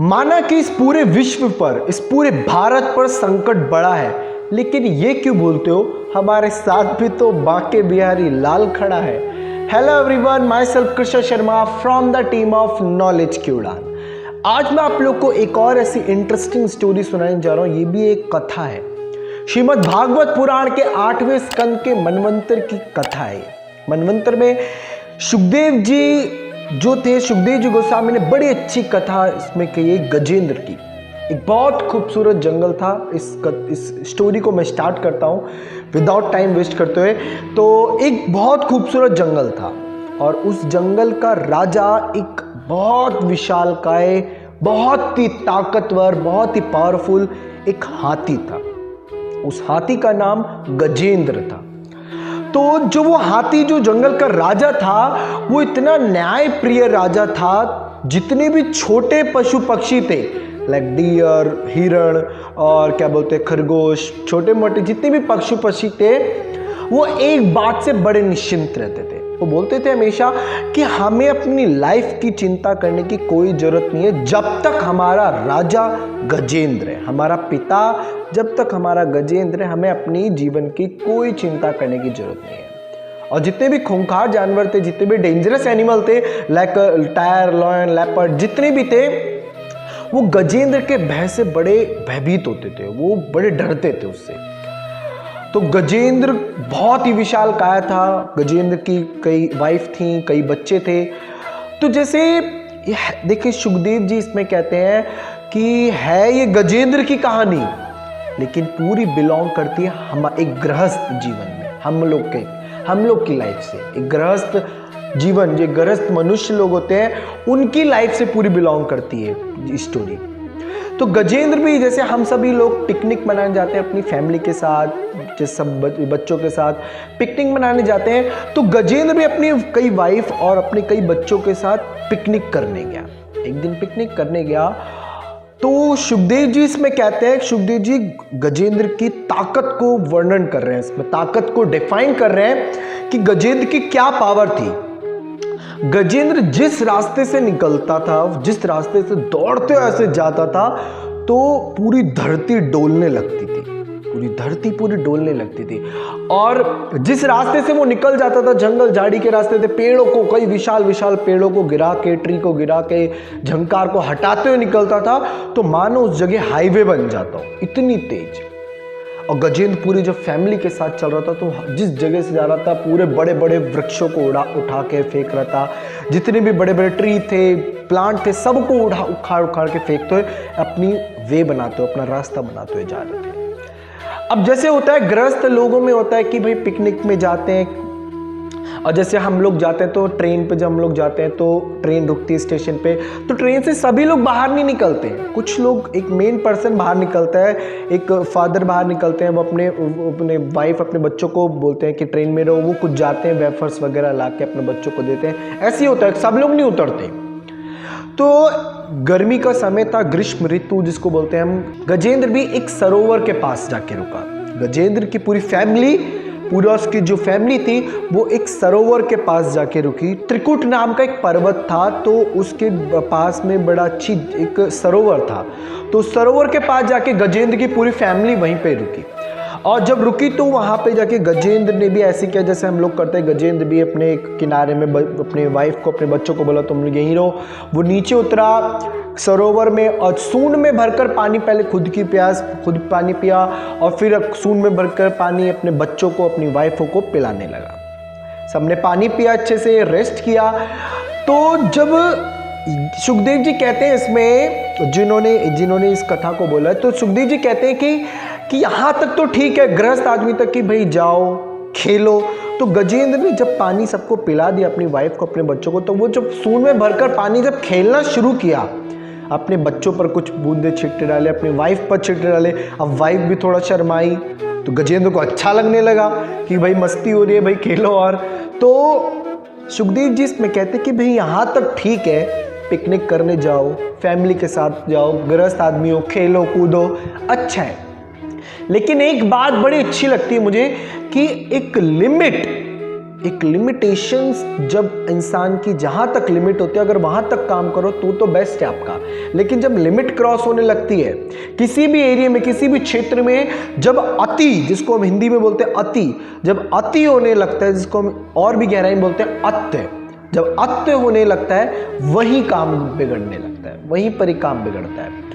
माना कि इस पूरे विश्व पर, इस पूरे भारत पर संकट बड़ा है, लेकिन ये क्यों बोलते हो, हमारे साथ भी तो बांके बिहारी लाल खड़ा है। Hello everyone, my self Krishna Sharma from the team of knowledge की उड़ान। आज मैं आप लोग को एक और ऐसी इंटरेस्टिंग स्टोरी सुनाने जा रहा हूँ। ये भी एक कथा है, श्रीमद् भागवत पुराण के 8वें स्कंद के मनवंतर की कथा है। मनवंतर में सुखदेव जी जो थे, सुखदेव जी गोस्वामी ने बड़ी अच्छी कथा इसमें कही है। गजेंद्र की एक बहुत खूबसूरत जंगल था। इस स्टोरी को मैं स्टार्ट करता हूँ विदाउट टाइम वेस्ट करते हुए। तो एक बहुत खूबसूरत जंगल था और उस जंगल का राजा एक बहुत विशालकाय, बहुत ही ताकतवर, बहुत ही पावरफुल एक हाथी था। उस हाथी का नाम गजेंद्र था। तो जो वो हाथी, जो जंगल का राजा था, वो इतना न्याय प्रिय राजा था। जितने भी छोटे पशु पक्षी थे, लाइक डियर, हिरण और क्या बोलते हैं खरगोश, छोटे मोटे जितने भी पशु पक्षी थे, वो एक बात से बड़े निश्चिंत रहते थे। वो बोलते थे हमेशा कि हमें अपनी लाइफ की चिंता करने की कोई जरूरत नहीं है जब तक हमारा राजा गजेंद्र है, हमारा पिता जब तक हमारा गजेंद्र है, हमें अपनी जीवन की कोई चिंता करने की जरूरत नहीं है। और जितने भी खूंखार जानवर थे, जितने भी डेंजरस एनिमल थे, लाइक टायर, लॉयन, लेपर्ड, जितने भी थे, वो गजेंद्र के भय से बड़े भयभीत होते थे, वो बड़े डरते थे उससे। तो गजेंद्र बहुत ही विशाल काया था। गजेंद्र की कई वाइफ थी, कई बच्चे थे। तो जैसे देखिए, सुखदेव जी इसमें कहते हैं कि है ये गजेंद्र की कहानी, लेकिन पूरी बिलोंग करती है हम एक गृहस्थ जीवन में, हम लोग की लाइफ से। एक गृहस्थ जीवन, जो गृहस्थ मनुष्य लोग होते हैं, उनकी लाइफ से पूरी बिलोंग करती है स्टोरी। तो गजेंद्र भी, जैसे हम सभी लोग पिकनिक मनाने जाते हैं अपनी फैमिली के साथ, जैसे सब बच्चों के साथ पिकनिक मनाने जाते हैं, तो गजेंद्र भी अपनी कई वाइफ और अपने कई बच्चों के साथ पिकनिक करने गया। एक दिन पिकनिक करने गया तो सुखदेव जी इसमें कहते हैं, सुखदेव जी गजेंद्र की ताकत को वर्णन कर रहे हैं, इसमें ताकत को डिफाइन कर रहे हैं कि गजेंद्र की क्या पावर थी। गजेंद्र जिस रास्ते से निकलता था, जिस रास्ते से दौड़ते ऐसे जाता था, तो पूरी धरती डोलने लगती थी, पूरी धरती पूरी डोलने लगती थी। और जिस रास्ते से वो निकल जाता था, जंगल झाड़ी के रास्ते थे, पेड़ों को, कई विशाल विशाल पेड़ों को गिरा के, ट्री को गिरा के, झंकार को हटाते हुए निकलता था, तो मानो उस जगह हाईवे बन जाता हो, इतनी तेज। और गजेंद्र पूरी जब फैमिली के साथ चल रहा था, तो जिस जगह से जा रहा था, पूरे बड़े बड़े वृक्षों को उठा के फेंक रहा था। जितने भी बड़े बड़े ट्री थे, प्लांट थे, सबको उखाड़ के फेंकते हुए अपनी वे बनाते हुए, अपना रास्ता बनाते हुए जा रहे थे। अब जैसे होता है गृहस्थ लोगों में होता है कि भाई पिकनिक में जाते हैं, और जैसे हम लोग जाते हैं तो ट्रेन पे, जब हम लोग जाते हैं तो ट्रेन रुकती है स्टेशन पे, तो ट्रेन से सभी लोग बाहर नहीं निकलते हैं। कुछ लोग, एक मेन पर्सन बाहर निकलता है, एक फादर बाहर निकलते हैं, वो अपने वाइफ, अपने बच्चों को बोलते हैं कि ट्रेन में रहो। वो कुछ जाते हैं, वेफर्स वगैरह ला के अपने बच्चों को देते हैं। ऐसे ही होता है, सब लोग नहीं उतरते। तो गर्मी का समय था, ग्रीष्म ऋतु जिसको बोलते हैं हम। गजेंद्र भी एक सरोवर के पास जाके रुका। गजेंद्र की पूरी फैमिली, पूरा उसकी जो फैमिली थी, वो एक सरोवर के पास जाके रुकी। त्रिकुट नाम का एक पर्वत था, तो उसके पास में बड़ा अच्छी एक सरोवर था। तो सरोवर के पास जाके गजेंद्र की पूरी फैमिली वहीं पे रुकी। और जब रुकी तो वहाँ पे जाके गजेंद्र ने भी ऐसे किया जैसे हम लोग करते हैं। गजेंद्र भी अपने किनारे में अपने वाइफ को, अपने बच्चों को बोला तुम लोग यहीं रहो। वो नीचे उतरा सरोवर में और सूंड में भरकर पानी, पहले खुद पानी पिया, और फिर सूंड में भरकर पानी अपने बच्चों को, अपनी वाइफों को पिलाने लगा। सबने पानी पिया, अच्छे से रेस्ट किया। तो जब सुखदेव जी कहते हैं इसमें, जिन्होंने इस कथा को बोला, तो सुखदेव जी कहते हैं कि यहाँ तक तो ठीक है, गृहस्थ आदमी तक कि भाई जाओ खेलो। तो गजेंद्र ने जब पानी सबको पिला दिया, अपनी वाइफ को, अपने बच्चों को, तो वो जब सूंड में भरकर पानी जब खेलना शुरू किया, अपने बच्चों पर कुछ बूंदे छिट्टे डाले, अपनी वाइफ पर छिट्टे डाले। अब वाइफ भी थोड़ा शर्माई, तो गजेंद्र को अच्छा लगने लगा कि भाई मस्ती हो रही है, भाई खेलो। और तो सुखदेव जी इसमें कहते कि भाई यहाँ तक ठीक है, पिकनिक करने जाओ, फैमिली के साथ जाओ, गृहस्थ आदमी हो, खेलो कूदो, अच्छा है। लेकिन एक बात बड़ी अच्छी लगती है मुझे कि एक लिमिट एक लिमिटेशंस जब इंसान की जहां तक लिमिट होती है, अगर वहां तक काम करो तो बेस्ट है आपका। लेकिन जब लिमिट क्रॉस होने लगती है किसी भी एरिया में, किसी भी क्षेत्र में, जब अति, जिसको हम हिंदी में बोलते हैं अति, जब अति होने लगता है, जिसको हम और भी गहराई में बोलते हैं अत्य, जब अत्य होने लगता है वहीं काम बिगड़ने लगता है, वहीं पर ही काम बिगड़ता है।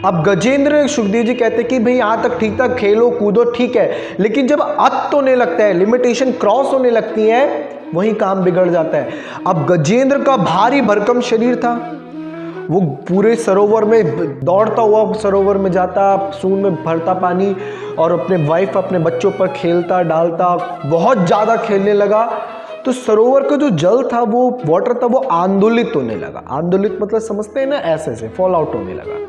अब गजेंद्र सुखदेव जी कहते हैं कि भाई यहां तक ठीक था, खेलो कूदो ठीक है, लेकिन जब अत्य होने लगता है, लिमिटेशन क्रॉस होने लगती है, वहीं काम बिगड़ जाता है। अब गजेंद्र का भारी भरकम शरीर था, वो पूरे सरोवर में दौड़ता हुआ सरोवर में जाता, सून में भरता पानी और अपने वाइफ अपने बच्चों पर खेलता डालता, बहुत ज्यादा खेलने लगा। तो सरोवर का जो जल था, वो वाटर था, वो आंदोलित होने लगा। आंदोलित मतलब समझते हैं ना, ऐसे फॉल आउट होने लगा।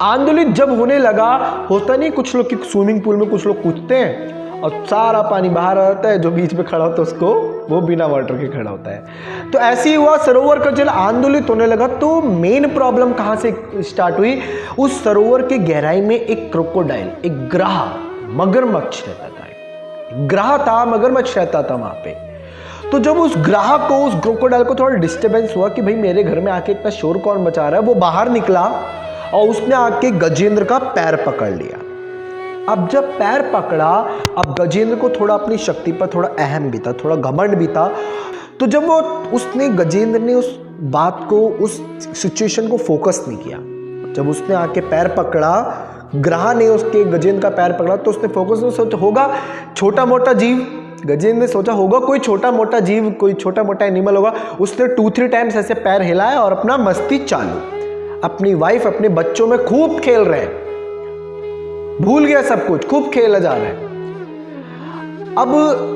आंदोलित जब होने लगा, होता नहीं कुछ लोग की स्विमिंग पूल में कुछ लोग कूदते हैं और सारा पानी बाहर आता है, जो बीच में खड़ा होता है उसको, वो बिना वाटर के खड़ा होता है। तो ऐसे ही हुआ, सरोवर का जल आंदोलित होने लगा। तो मेन प्रॉब्लम कहां से स्टार्ट हुई? उस सरोवर के गहराई में एक क्रोकोडाइल, एक ग्राह, मगरमच्छ रहता था। ग्राह था, मगरमच्छ रहता था वहां पे। तो जब उस ग्राह को, उस क्रोकोडाइल को थोड़ा डिस्टर्बेंस हुआ कि भाई मेरे घर में आके इतना शोर कौन मचा रहा है, वो बाहर निकला और उसने आके गजेंद्र का पैर पकड़ लिया। अब जब पैर पकड़ा, अब गजेंद्र को थोड़ा अपनी शक्ति पर थोड़ा अहम भी था, थोड़ा घमंड भी था। तो जब वो गजेंद्र ने उस बात को, उस सिचुएशन को फोकस नहीं किया। जब उसने आके पैर पकड़ा, ग्राह ने उसके गजेंद्र का पैर पकड़ा, तो उसने फोकस नहीं सोचा होगा छोटा मोटा जीव, गजेंद्र ने सोचा होगा कोई छोटा मोटा जीव, कोई छोटा मोटा एनिमल होगा। उसने 2-3 टाइम्स ऐसे पैर हिलाया और अपना मस्ती चालू, अपनी वाइफ अपने बच्चों में खूब खेल रहे हैं, भूल गया सब कुछ, खूब खेला जा रहा है। अब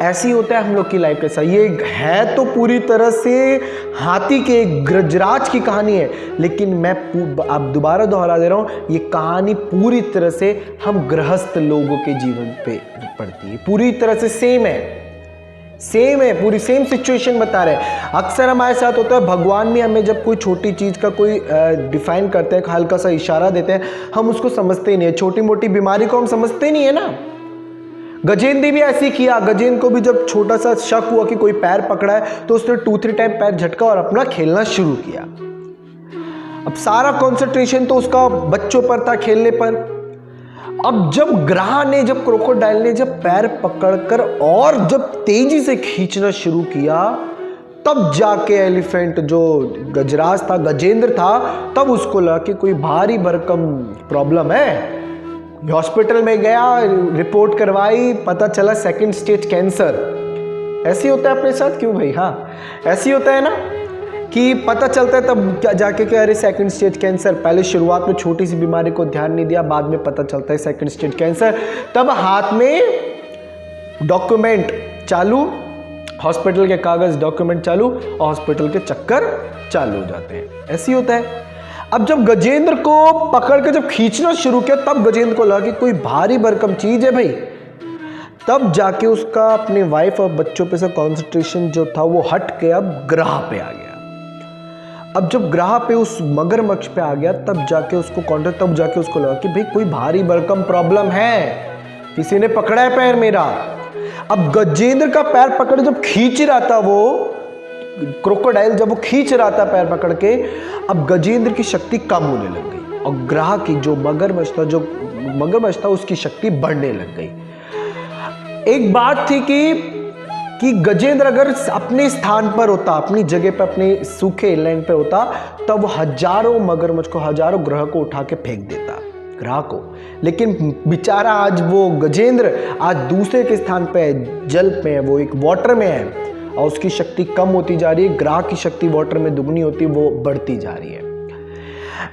ऐसी होता है हम लोग की लाइफ के साथ। ये है तो पूरी तरह से हाथी के गजराज की कहानी है, लेकिन मैं अब दोबारा दोहरा दे रहा हूं, ये कहानी पूरी तरह से हम गृहस्थ लोगों के जीवन पे पड़ती है, पूरी तरह से सेम है, पूरी सेम सिचुएशन बता रहे हैं। अक्सर हमारे साथ होता है, भगवान भी हमें जब कोई छोटी चीज का कोई डिफाइन करते हैं, हल्का सा इशारा देते हैं, हम उसको समझते ही नहीं है। छोटी मोटी बीमारी को हम समझते नहीं है ना। गजेंद्र ने भी ऐसे किया। गजेंद्र को भी जब छोटा सा शक हुआ कि कोई पैर पकड़ा है, तो उसने 2-3 टाइम पैर झटका और अपना खेलना शुरू किया। अब सारा कंसंट्रेशन तो उसका बच्चों पर था, खेलने पर। अब जब ग्राह ने, जब क्रोकोडाइल ने जब पैर पकड़कर और जब तेजी से खींचना शुरू किया, तब जाके एलिफेंट, जो गजराज था, गजेंद्र था, तब उसको लगा कि कोई भारी भरकम प्रॉब्लम है। हॉस्पिटल में गया, रिपोर्ट करवाई, पता चला 2nd स्टेज कैंसर। ऐसे होता है अपने साथ, क्यों भाई? हाँ, ऐसे होता है ना कि पता चलता है तब जाके कि अरे 2nd स्टेज कैंसर। पहले शुरुआत में छोटी सी बीमारी को ध्यान नहीं दिया, बाद में पता चलता है 2nd स्टेज कैंसर। तब हाथ में डॉक्यूमेंट चालू, हॉस्पिटल के कागज, डॉक्यूमेंट चालू और हॉस्पिटल के चक्कर चालू हो जाते हैं। ऐसे ही होता है। अब जब गजेंद्र को पकड़ के जब खींचना शुरू किया, तब गजेंद्र को लगा कि कोई भारी भरकम चीज है भाई। तब जाके उसका अपने वाइफ और बच्चों पे से कंसंट्रेशन जो था वो हट के अब ग्राह पे आ गया। अब जब ग्राह पे, उस मगरमच्छ पे आ गया, तब जाके उसको लगा कि भाई कोई भारी भरकम प्रॉब्लम है, किसी ने पकड़ा है पैर मेरा। अब गजेंद्र का पैर पकड़ जब खींच रहा था, वो क्रोकोडाइल जब वो खींच रहा था पैर पकड़ के, अब गजेंद्र की शक्ति कम होने लग गई और ग्राह की, जो मगरमच्छ था उसकी शक्ति बढ़ने लग गई। एक बात थी कि गजेंद्र अगर अपने स्थान पर होता, अपनी जगह पर, अपने सूखे लैंड पे होता, तब वो हजारों मगरमच्छ को, हजारों ग्रह को उठा के फेंक देता, ग्राह को। लेकिन बेचारा आज वो गजेंद्र आज दूसरे के स्थान पे है, जल पे है, वो एक वाटर में है और उसकी शक्ति कम होती जा रही है। ग्राह की शक्ति वाटर में दुगनी होती है, वो बढ़ती जा रही है।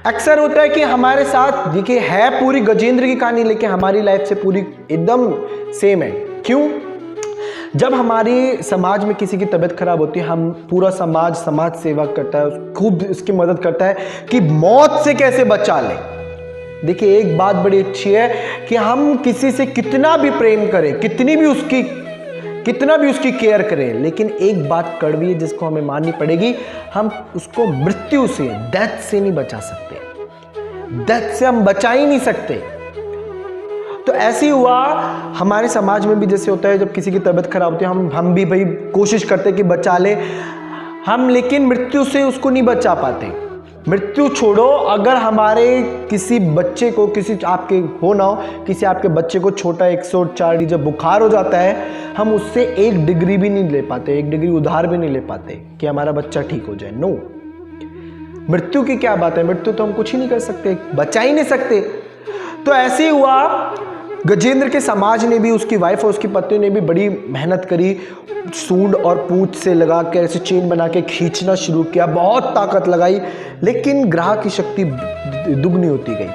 अक्सर होता है कि हमारे साथ, देखिए है पूरी गजेंद्र की कहानी, लेकिन हमारी लाइफ से पूरी एकदम सेम है। क्यों? जब हमारी समाज में किसी की तबीयत खराब होती है, हम पूरा समाज सेवा करता है, खूब उसकी मदद करता है कि मौत से कैसे बचा ले। देखिए एक बात बड़ी अच्छी है कि हम किसी से कितना भी प्रेम करें, कितना भी उसकी केयर करें, लेकिन एक बात कड़वी है जिसको हमें माननी पड़ेगी, हम उसको मृत्यु से, डेथ से नहीं बचा सकते। डेथ से हम बचा ही नहीं सकते। तो ऐसे ही हुआ हमारे समाज में भी, जैसे होता है जब किसी की तबीयत खराब होती है, हम भी भाई कोशिश करते हैं कि बचा ले हम, लेकिन मृत्यु से उसको नहीं बचा पाते। मृत्यु छोड़ो, अगर हमारे किसी बच्चे को, किसी आपके हो ना हो, किसी आपके बच्चे को छोटा 104 जब बुखार हो जाता है, हम उससे 1 डिग्री भी नहीं ले पाते, 1 डिग्री उधार भी नहीं ले पाते कि हमारा बच्चा ठीक हो जाए। नो, मृत्यु की क्या बात है, मृत्यु तो हम कुछ ही नहीं कर सकते, बचा ही नहीं सकते। तो ऐसे ही हुआ, गजेंद्र के समाज ने भी, उसकी वाइफ और उसकी पत्नी ने भी बड़ी मेहनत करी, सूंड और पूंछ से लगा के ऐसे चेन बना के खींचना शुरू किया, बहुत ताकत लगाई, लेकिन ग्राह की शक्ति दुगनी होती गई।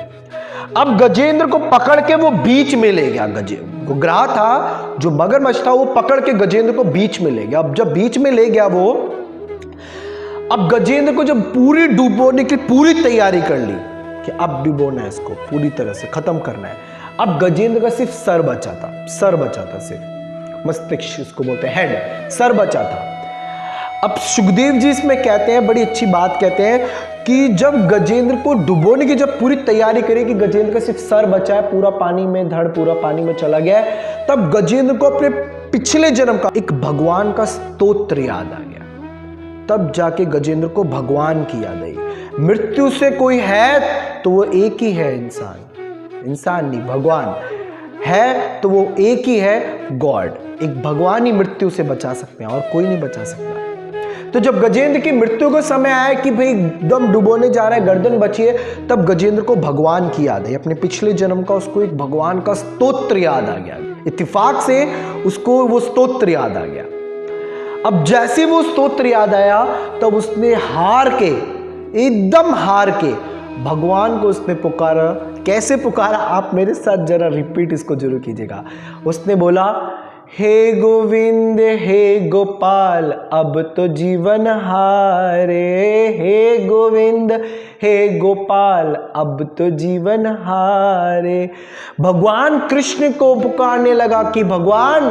अब गजेंद्र को पकड़ के वो बीच में ले गया, गजेंद्र ग्राह था जो मगरमच्छ था, वो पकड़ के गजेंद्र को बीच में ले गया। अब जब बीच में ले गया वो, अब गजेंद्र को जब पूरी डुबोने की पूरी तैयारी कर ली कि अब डुबोना है, इसको पूरी तरह से खत्म करना है। अब गजेंद्र का सिर्फ सर बचा था, सर बचा था, सिर्फ मस्तिष्क इसको बोलते हैं, हेड, सर बचा था। अब सुखदेव जी इसमें कहते हैं, बड़ी अच्छी बात कहते हैं कि जब गजेंद्र को डुबोने की जब पूरी तैयारी करी कि गजेंद्र का सिर्फ सर बचा है, पूरा पानी में, धड़ पूरा पानी में चला गया है, तब गजेंद्र को अपने पिछले जन्म का एक भगवान का स्तोत्र याद आ गया। तब जाके गजेंद्र को भगवान की याद आई। मृत्यु से कोई है तो वो एक ही है, इंसान नहीं, भगवान है तो वो एक ही है, गॉड। एक भगवान ही मृत्यु से बचा सकते हैं और कोई नहीं बचा सकता। तो जब गजेंद्र की मृत्यु का समय आया कि भाई एकदम डुबोने जा रहा है, गर्दन बची है, तब गजेंद्र को भगवान की याद है, अपने पिछले जन्म का उसको एक भगवान का स्तोत्र याद आ गया। इत्तेफाक से उसको वो स्तोत्र याद आ गया। अब जैसे वो स्तोत्र याद आया, तब उसने हार के, एकदम हार के भगवान को उसने पुकारा। कैसे पुकारा, आप मेरे साथ जरा रिपीट इसको जरूर कीजिएगा। उसने बोला, हे गोविंद हे गोपाल अब तो जीवन हारे, हे गोविंद हे गोपाल अब तो जीवन हारे। भगवान कृष्ण को पुकारने लगा कि भगवान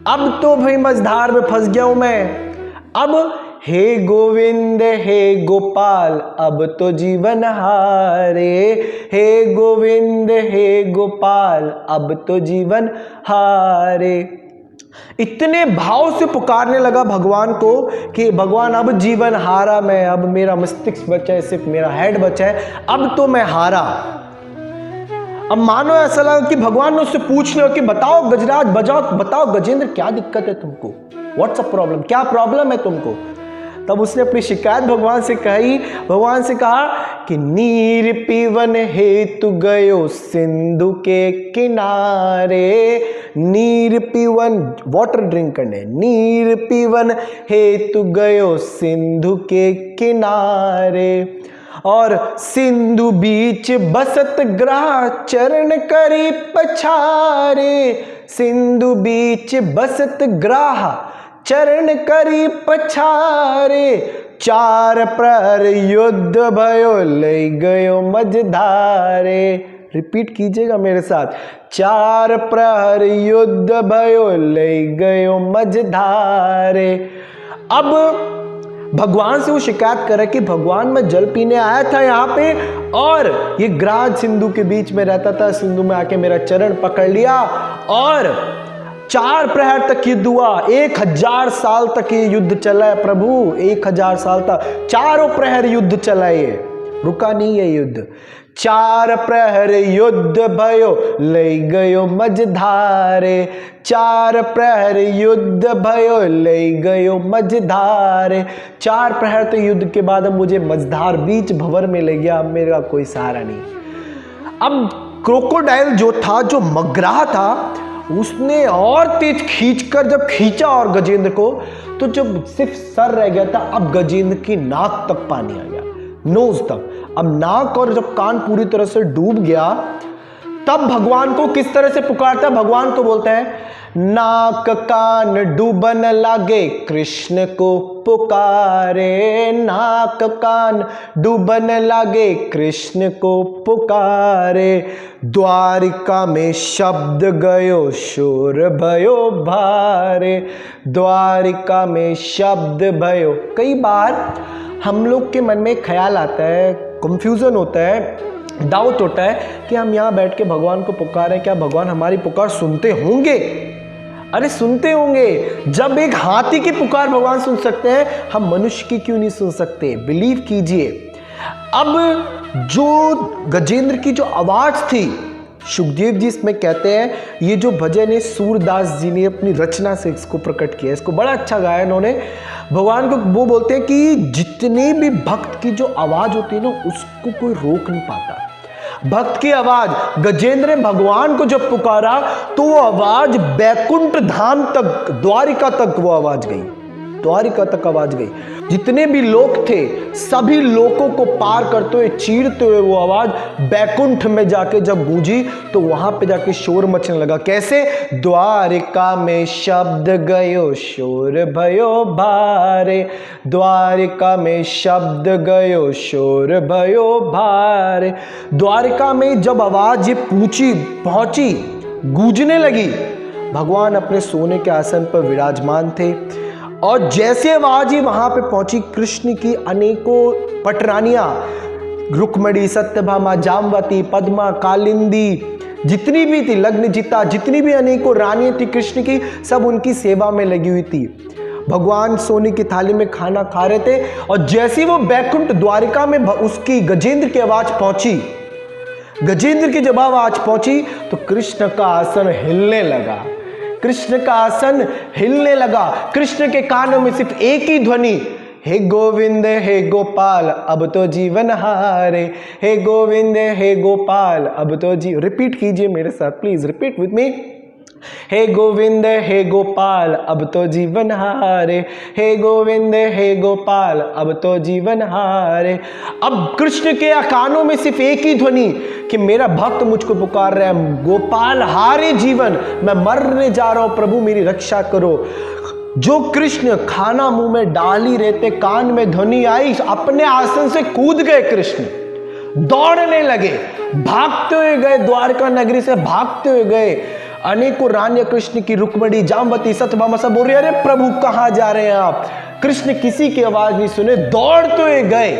अब तो भाई मझधार में फंस गया हूं मैं, अब हे गोविंद हे गोपाल अब तो जीवन हारे, हे गोविंद हे गोपाल अब तो जीवन हारे। इतने भाव से पुकारने लगा भगवान को कि भगवान अब जीवन हारा मैं, अब मेरा मस्तिष्क बचा है, सिर्फ मेरा हेड बचा है, अब तो मैं हारा। अब मानो ऐसा लगा कि भगवान ने उससे पूछ लिया कि बताओ गजराज, बताओ गजेंद्र क्या दिक्कत है तुमको, व्हाट्स अ प्रॉब्लम, क्या प्रॉब्लम है तुमको। तब उसने अपनी शिकायत भगवान से कही, भगवान से कहा कि नीर पीवन हेतु गयो सिंधु के किनारे, नीर पीवन वाटर ड्रिंक करने, नीर पीवन हेतु गयो सिंधु के किनारे, और सिंधु बीच बसत ग्राह चरण करी पछारे, सिंधु बीच बसत ग्राह चरण करी पछारे, 4 प्रहर युद्ध भयो ले गयो मझधारे। रिपीट कीजिएगा मेरे साथ, 4 प्रहर युद्ध भयो ले गयो मझधारे। अब भगवान से वो शिकायत करे कि भगवान मैं जल पीने आया था यहाँ पे, और ये ग्राह सिंधु के बीच में रहता था, सिंधु में आके मेरा चरण पकड़ लिया, और 4 प्रहर तक युद्ध हुआ, 1000 साल तक ये युद्ध चला है प्रभु, 1000 साल तक 4 प्रहर युद्ध चला, ये रुका नहीं है युद्ध। 4 प्रहर युद्ध भयो ले गयो मझधारे, 4 प्रहर युद्ध भयो ले गयो मझधारे। 4 प्रहर तो युद्ध के बाद अब मुझे मझधार बीच भंवर में ले गया, अब मेरा कोई सहारा नहीं। अब क्रोकोडाइल जो था, जो मगरा था, उसने और तेज खींचकर जब खींचा और गजेंद्र को, तो जब सिर्फ सर रह गया था, अब गजेंद्र की नाक तक पानी आ गया, नोज तक। अब नाक और जब कान पूरी तरह से डूब गया, तब भगवान को किस तरह से पुकारता है, भगवान को बोलता है, नाक कान डूबन लागे कृष्ण को पुकारे, नाक कान डूबन लागे कृष्ण को पुकारे, द्वारिका में शब्द गयो शोर भयो भारे, द्वारिका में शब्द भयो। कई बार हम लोग के मन में ख्याल आता है, कंफ्यूजन होता है डाउट होता है कि हम यहाँ बैठ के भगवान को पुकारें, क्या भगवान हमारी पुकार सुनते होंगे? अरे सुनते होंगे। जब एक हाथी की पुकार भगवान सुन सकते हैं, हम मनुष्य की क्यों नहीं सुन सकते? बिलीव कीजिए। अब जो गजेंद्र की जो आवाज थी, सुखदेव जी इसमें कहते हैं, ये जो भजन है सूरदास जी ने अपनी रचना से इसको प्रकट किया, इसको बड़ा अच्छा गाया इन्होंने। भगवान को वो बोलते हैं कि जितने भी भक्त की जो आवाज होती है ना, उसको कोई रोक नहीं पाता। भक्त की आवाज, गजेंद्र ने भगवान को जब पुकारा तो वो आवाज बैकुंठ धाम तक, द्वारिका तक वो आवाज गई, द्वारिका तक आवाज गई। जितने भी लोग थे सभी लोगों को पार करते हुए, चीरते हुए वो आवाज बैकुंठ में जाके जब गूंजी तो वहां पे जाके शोर मचने लगा। कैसे? द्वारिका में शब्द गयो शोर भयो भारे, द्वारिका में शब्द गयो शोर भयो भारे। द्वारिका में जब आवाज ये पहुंची, गूंजने लगी, भगवान अपने सोने के आसन पर विराजमान थे और जैसे आवाज ही वहां पे पहुंची, कृष्ण की अनेकों पटरानियां, रुक्मणी, सत्यभामा, जामवती, पद्मा, कालिंदी, जितनी भी थी, लग्नजिता, जितनी भी अनेकों रानियां थी कृष्ण की, सब उनकी सेवा में लगी हुई थी। भगवान सोने की थाली में खाना खा रहे थे और जैसे वो बैकुंठ द्वारिका में उसकी गजेंद्र की आवाज पहुंची, गजेंद्र की जब आवाज पहुंची तो कृष्ण का आसन हिलने लगा, कृष्ण का आसन हिलने लगा। कृष्ण के कानों में सिर्फ एक ही ध्वनि, हे गोविंद हे गोपाल अब तो जीवन हारे, हे गोविंद हे गोपाल अब तो रिपीट कीजिए मेरे साथ, प्लीज रिपीट विद मी। हे गोविंद हे गोपाल अब तो जीवन हारे, हे गोविंद हे गोपाल अब तो जीवन हारे। अब कृष्ण के कानों में सिर्फ एक ही ध्वनि कि मेरा भक्त मुझको पुकार रहा है, गोपाल हारे जीवन, मैं मरने जा रहा हूं, प्रभु मेरी रक्षा करो। जो कृष्ण खाना मुंह में डाल ही रहते, कान में ध्वनि आई, अपने आसन से कूद गए, कृष्ण दौड़ने लगे, भागते हुए गए, द्वारका नगरी से भागते हुए गए। अनेकों रानियां कृष्ण की, रुक्मणी, जामवती, सत्यभामा सब बोल रही, अरे प्रभु कहां जा रहे हैं आप? कृष्ण किसी की आवाज नहीं सुने, दौड़ते हुए गए।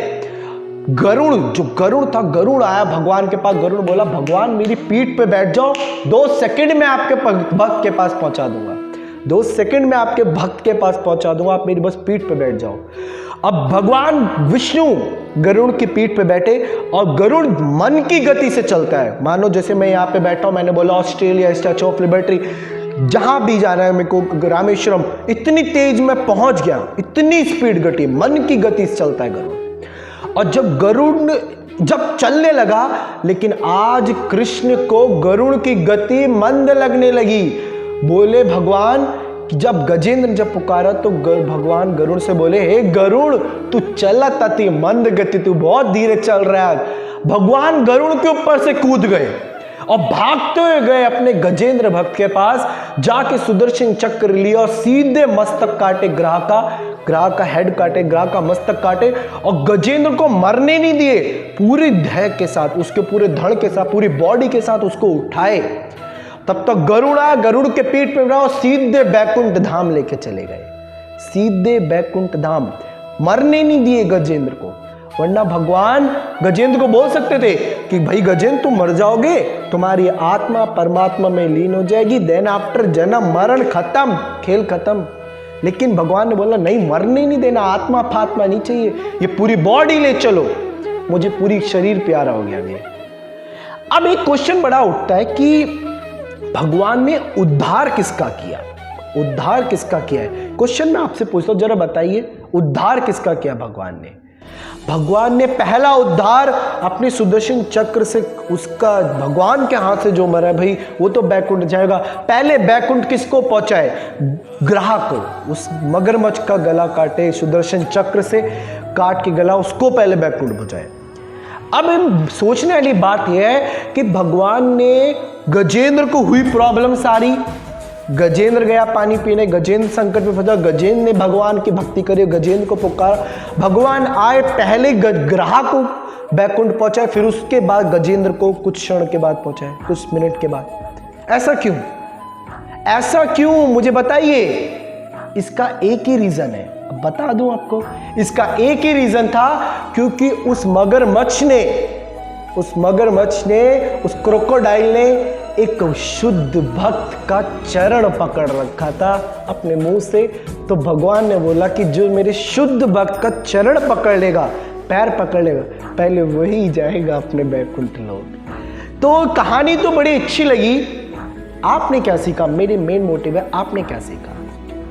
गरुड़, जो गरुड़ था, गरुड़ आया भगवान के पास। गरुड़ बोला, भगवान मेरी पीठ पे बैठ जाओ, 2 सेकंड में आपके भक्त के पास पहुंचा दूंगा, 2 सेकंड में आपके भक्त के पास पहुंचा दूंगा, आप मेरी बस पीठ पे बैठ जाओ। अब भगवान विष्णु गरुड़ की पीठ पे बैठे और गरुड़ मन की गति से चलता है। मानो जैसे मैं यहाँ पे बैठा हूं, मैंने बोला ऑस्ट्रेलिया, स्टैच्यू ऑफ लिबर्टी, जहां भी जाना है मेरे को, रामेश्वरम, इतनी तेज में पहुंच गया, इतनी स्पीड गति, मन की गति से चलता है गरुड़। और जब गरुड़ जब चलने लगा, लेकिन आज कृष्ण को गरुड़ की गति मंद लगने लगी। बोले भगवान, जब गजेंद्र ने जब पुकारा तो भगवान गरुड़ से बोले, हे गरुड़ तू चला तति मंद गति, तू बहुत धीरे चल रहा है। भगवान गरुड़ के ऊपर से कूद गए और भागते हुए गए अपने गजेंद्र भक्त के पास, जाके सुदर्शन चक्र लिया और सीधे मस्तक काटे ग्राह का हेड काटे, ग्राह का मस्तक काटे और गजेंद्र को मरने नहीं दिए। पूरी धैर्य के साथ, उसके पूरे धड़ के साथ, पूरी बॉडी के साथ उसको उठाए। तब तक गरुड़ आया, गरुड़ के पीठ पे रहा, सीधे बैकुंठ धाम लेके चले गए, सीधे बैकुंठ धाम। मरने नहीं दिए गजेंद्र को, वरना भगवान गजेंद्र को बोल सकते थे कि भाई गजेंद्र तुम मर जाओगे, तुम्हारी आत्मा परमात्मा में लीन हो जाएगी, देन आफ्टर जन्म मरण खत्म, खेल खत्म। लेकिन भगवान ने बोला नहीं, मरने नहीं देना, आत्मा फात्मा नहीं चाहिए, ये पूरी बॉडी ले चलो, मुझे पूरी शरीर प्यारा हो गया ये। अब एक क्वेश्चन बड़ा उठता है कि भगवान ने उद्धार किसका किया? उद्धार किसका किया है? क्वेश्चन मैं आपसे पूछता हूं, जरा बताइए, उद्धार किसका किया भगवान ने? भगवान ने पहला उद्धार अपने सुदर्शन चक्र से, उसका भगवान के हाथ से जो मरा है भाई वो तो बैकुंठ जाएगा। पहले बैकुंठ किसको पहुंचाए? ग्राह को, उस मगरमच्छ का गला काटे, सुदर्शन चक्र से काट के गला, उसको पहले बैकुंठ पहुंचाए। अब सोचने वाली बात यह है कि भगवान ने गजेंद्र को हुई प्रॉब्लम सारी, गजेंद्र गया पानी पीने, गजेंद्र संकट में फंसा, गजेंद्र ने भगवान की भक्ति करी, गजेंद्र को पुकारा, भगवान आए, पहले ग्राह को बैकुंठ पहुंचाए, फिर उसके बाद गजेंद्र को कुछ क्षण के बाद पहुंचाए, कुछ मिनट के बाद। ऐसा क्यों? ऐसा क्यों मुझे बताइए। इसका एक ही रीजन है, बता दूं आपको। इसका एक ही रीजन था, क्योंकि उस मगरमच्छ ने उस मगरमच्छ ने, उस क्रोकोडाइल ने एक शुद्ध भक्त का चरण पकड़ रखा था अपने मुंह से। तो भगवान ने बोला कि जो मेरे शुद्ध भक्त का चरण पकड़ लेगा, पैर पकड़ लेगा, पहले वही जाएगा अपने बैकुंठ लोक। तो कहानी तो बड़ी अच्छी लगी। आपने क्या सीखा? मेरे मेन मोटिव है आपने क्या सीखा।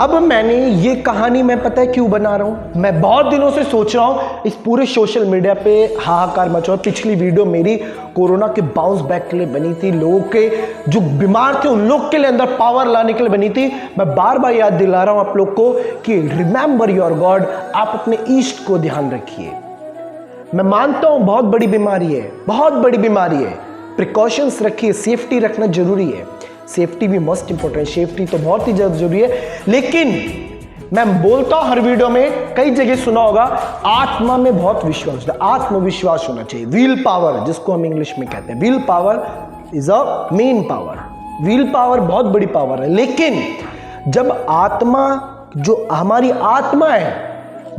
अब मैंने ये कहानी मैं पता है क्यों बना रहा हूं। मैं बहुत दिनों से सोच रहा हूं, इस पूरे सोशल मीडिया पे हाहाकार मचा। पिछली वीडियो मेरी कोरोना के बाउंस बैक के लिए बनी थी, लोगों के जो बीमार थे उन लोग के लिए अंदर पावर लाने के लिए बनी थी। मैं बार बार याद दिला रहा हूं आप लोग को कि रिमेंबर योर गॉड, आप अपने ईस्ट को ध्यान रखिए। मैं मानता हूं बहुत बड़ी बीमारी है, बहुत बड़ी बीमारी है, प्रिकॉशंस रखिए, सेफ्टी रखना जरूरी है। सेफ्टी भी मोस्ट इंपॉर्टेंट, सेफ्टी तो बहुत ही ज्यादा जरूरी है। लेकिन मैं बोलता हूं हर वीडियो में, कई जगह सुना होगा, आत्मा में बहुत विश्वास होता है, आत्मविश्वास होना चाहिए। विल पावर जिसको हम इंग्लिश में कहते हैं, will power is a main power. Will power बहुत बड़ी पावर है। लेकिन जब आत्मा, जो हमारी आत्मा है,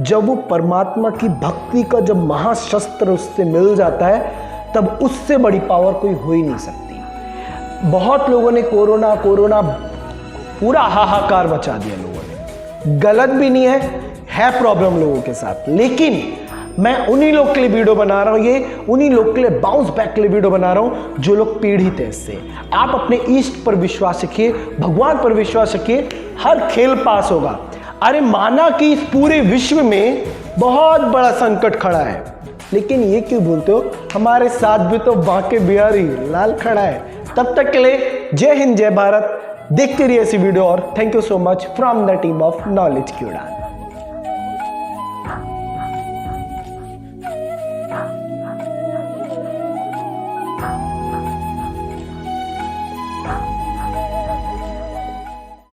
जब वो परमात्मा की भक्ति का जब महाशस्त्र उससे मिल जाता है, तब उससे बड़ी पावर कोई हो ही नहीं सकती। बहुत लोगों ने कोरोना पूरा हाहाकार मचा दिया लोगों ने। गलत भी नहीं है प्रॉब्लम लोगों के साथ। लेकिन मैं उन्हीं लोग के लिए वीडियो बना रहा हूं, ये उन्हीं लोग के लिए बाउंस बैक के लिए वीडियो बना रहा हूं जो लोग पीड़ित है इससे। आप अपने ईस्ट पर विश्वास रखिए, भगवान पर विश्वास रखिए, हर खेल पास होगा। अरे माना कि इस पूरे विश्व में बहुत बड़ा संकट खड़ा है, लेकिन ये क्यों बोलते हो, हमारे साथ भी तो बांके बिहारी लाल खड़ा है। तब तक के लिए जय हिंद, जय भारत। देखते रहिए ऐसी वीडियो और thank you so much from the team of knowledge की उड़ान।